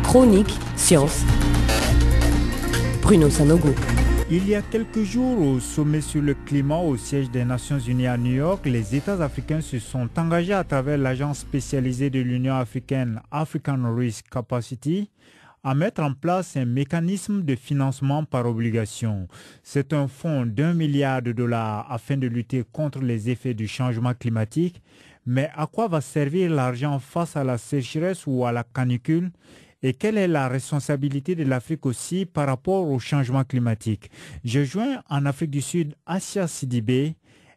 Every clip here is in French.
Chronique Science. Bruno Sanogo. Il y a quelques jours, au sommet sur le climat au siège des Nations Unies à New York, les États africains se sont engagés à travers l'agence spécialisée de l'Union africaine African Risk Capacity à mettre en place un mécanisme de financement par obligation. C'est un fonds d'1 milliard de dollars afin de lutter contre les effets du changement climatique. Mais à quoi va servir l'argent face à la sécheresse ou à la canicule ? Et quelle est la responsabilité de l'Afrique aussi par rapport au changement climatique? Je joins en Afrique du Sud Assia Sidibé.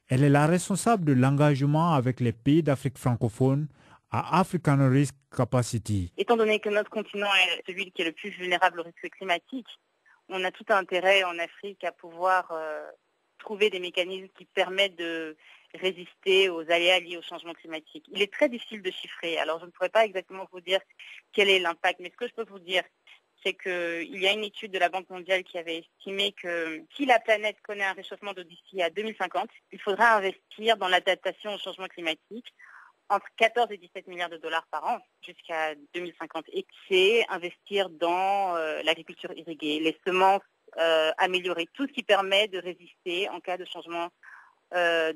Elle est la responsable de l'engagement avec les pays d'Afrique francophone à African Risk Capacity. Étant donné que notre continent est celui qui est le plus vulnérable au risque climatique, on a tout intérêt en Afrique à pouvoir trouver des mécanismes qui permettent de résister aux aléas liés au changement climatique. Il est très difficile de chiffrer, alors je ne pourrais pas exactement vous dire quel est l'impact, mais ce que je peux vous dire, c'est qu'il y a une étude de la Banque mondiale qui avait estimé que si la planète connaît un réchauffement d'eau d'ici à 2050, il faudra investir dans l'adaptation au changement climatique entre 14 et 17 milliards de dollars par an jusqu'à 2050. Et c'est investir dans l'agriculture irriguée, les semences améliorées, tout ce qui permet de résister en cas de changement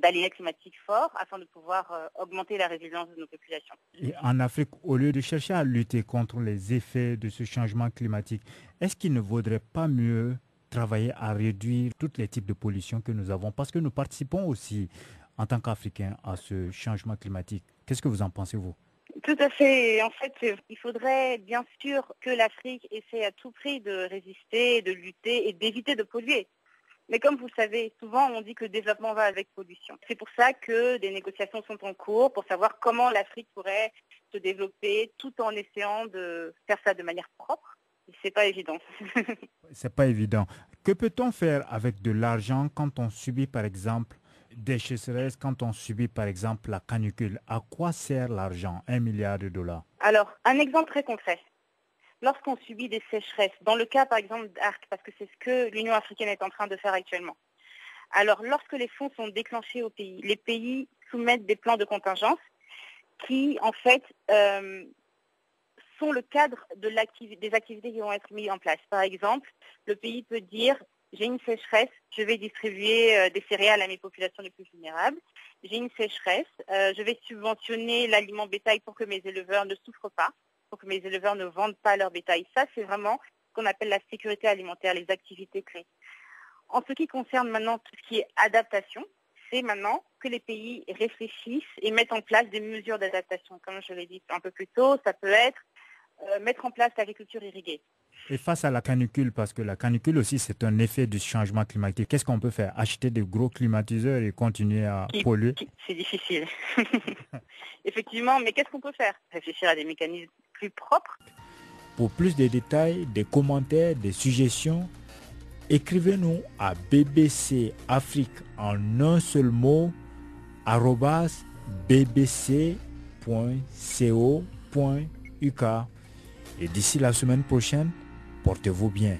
d'aléas climatiques forts afin de pouvoir augmenter la résilience de nos populations. Et en Afrique, au lieu de chercher à lutter contre les effets de ce changement climatique, est-ce qu'il ne vaudrait pas mieux travailler à réduire tous les types de pollution que nous avons? Parce que nous participons aussi en tant qu'Africains à ce changement climatique. Qu'est-ce que vous en pensez, vous? Tout à fait. En fait, il faudrait bien sûr que l'Afrique essaie à tout prix de résister, de lutter et d'éviter de polluer. Mais comme vous le savez, souvent on dit que le développement va avec pollution. C'est pour ça que des négociations sont en cours pour savoir comment l'Afrique pourrait se développer tout en essayant de faire ça de manière propre. C'est pas évident. C'est pas évident. Que peut-on faire avec de l'argent quand on subit par exemple des sécheresses, quand on subit par exemple la canicule? À quoi sert l'argent, 1 milliard de dollars? Alors, un exemple très concret. Lorsqu'on subit des sécheresses, dans le cas par exemple d'Arc, parce que c'est ce que l'Union africaine est en train de faire actuellement. Alors, lorsque les fonds sont déclenchés au pays, les pays soumettent des plans de contingence qui, en fait, sont le cadre de des activités qui vont être mises en place. Par exemple, le pays peut dire « j'ai une sécheresse, je vais distribuer des céréales à mes populations les plus vulnérables. J'ai une sécheresse, je vais subventionner l'aliment bétail pour que mes éleveurs ne souffrent pas, pour que mes éleveurs ne vendent pas leur bétail. » Ça, c'est vraiment ce qu'on appelle la sécurité alimentaire, les activités clés. En ce qui concerne maintenant tout ce qui est adaptation, c'est maintenant que les pays réfléchissent et mettent en place des mesures d'adaptation. Comme je l'ai dit un peu plus tôt, ça peut être mettre en place l'agriculture irriguée. Et face à la canicule, parce que la canicule aussi c'est un effet du changement climatique, qu'est-ce qu'on peut faire? Acheter des gros climatiseurs et continuer à polluer? C'est difficile. Effectivement, mais qu'est-ce qu'on peut faire? Réfléchir à des mécanismes plus propres. Pour plus de détails, des commentaires, des suggestions, écrivez-nous à BBC Afrique en un seul mot @bbc.co.uk. Et d'ici la semaine prochaine, portez-vous bien.